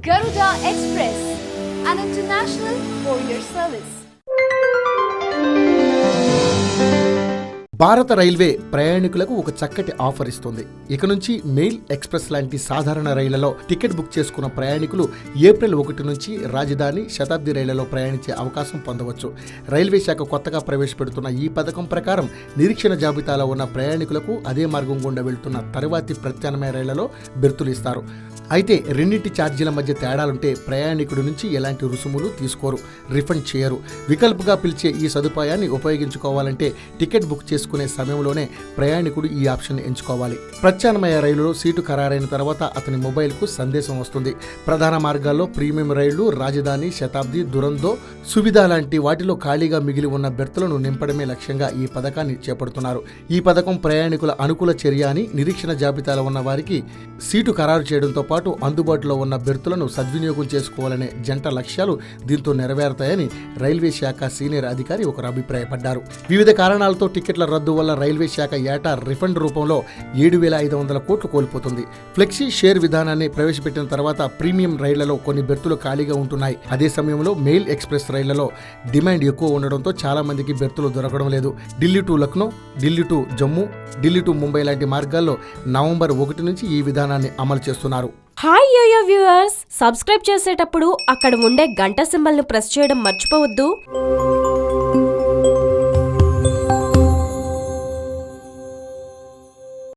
Garuda Express, an international courier service. భారత railway ప్రయాణికులకు ఒక చక్కటి ఆఫర్ ఇస్తుంది. ఇక నుంచి మెయిల్ ఎక్స్ప్రెస్ లాంటి సాధారణ రైళ్లలో టికెట్ బుక్ చేసుకున్న ప్రయాణికులు ఏప్రిల్ 1 నుంచి రాజధాని, శతాబ్ది రైళ్లలో ప్రయాణించే అవకాశం పొందవచ్చు. రైల్వే శాఖ కొత్తగా ప్రవేశపెడుతున్న ఈ పథకం ప్రకారం నిరీక్షణ జాబితాలో ఉన్న ప్రయాణికులకు అదే మార్గం గుండా వెళ్తున్న తరువాతి ప్రత్యామ్నాయ రైళ్లలో బెర్తులు ఇస్తారు. అయితే రెండింటి ఛార్జీల మధ్య తేడాలుంటే ప్రయాణికుడి నుంచి ఎలాంటి రుసుములు తీసుకోరు, రిఫండ్ చేయరు. వికల్పంగా పిలిచే ఈ సదుపాయాన్ని ఉపయోగించుకోవాలంటే టికెట్ బుక్ చేసుకునే సమయంలోనే ప్రయాణికుడు ఈ ఆప్షన్ ఎంచుకోవాలి. ప్రత్యామ్నాయ రైలులో సీటు ఖరారైన తర్వాత అతని మొబైల్కు సందేశం వస్తుంది. ప్రధాన మార్గాల్లో ప్రీమియం రైళ్లు, రాజధాని, శతాబ్ది, దురంతో, సువిధ లాంటి వాటిలో ఖాళీగా మిగిలి ఉన్న బెర్తులను నింపడమే లక్ష్యంగా ఈ పథకాన్ని చేపడుతున్నారు. ఈ పథకం ప్రయాణికుల అనుకూల చర్య అని నిరీక్షణ జాబితాలో ఉన్న వారికి సీటు ఖరారు చేయడంతో పాటు అందుబాటులో ఉన్న బెర్తులను సద్వినియోగం చేసుకోవాలనే జంట లక్ష్యాలు దీంతో నెరవేరుతాయని రైల్వే శాఖ సీనియర్ అధికారి ఒకరు అభిప్రాయపడ్డారు. వివిధ కారణాలతో టికెట్ల రద్దు వల్ల రైల్వే శాఖ ఏటా రిఫండ్ రూపంలో 7,500 కోట్లు కోల్పోతుంది. ఫ్లెక్సీ షేర్ విధానాన్ని ప్రవేశపెట్టిన తర్వాత ప్రీమియం రైళ్లలో కొన్ని బెర్తులు ఖాళీగా ఉంటున్నాయి. అదే సమయంలో మెయిల్ ఎక్స్ప్రెస్ రైళ్లలో డిమాండ్ ఎక్కువ ఉండడంతో చాలా మందికి బెర్తులు దొరకడం లేదు. Delhi to Lucknow, Delhi to Jammu, Delhi to Mumbai లాంటి మార్గాల్లో నవంబర్ 1 నుంచి ఈ విధానాన్ని అమలు చేస్తున్నారు. హాయ్ యోయో వ్యూవర్స్, సబ్స్క్రైబ్ చేసేటప్పుడు అక్కడ ఉండే గంట సింబల్ను ప్రెస్ చేయడం మర్చిపోవద్దు.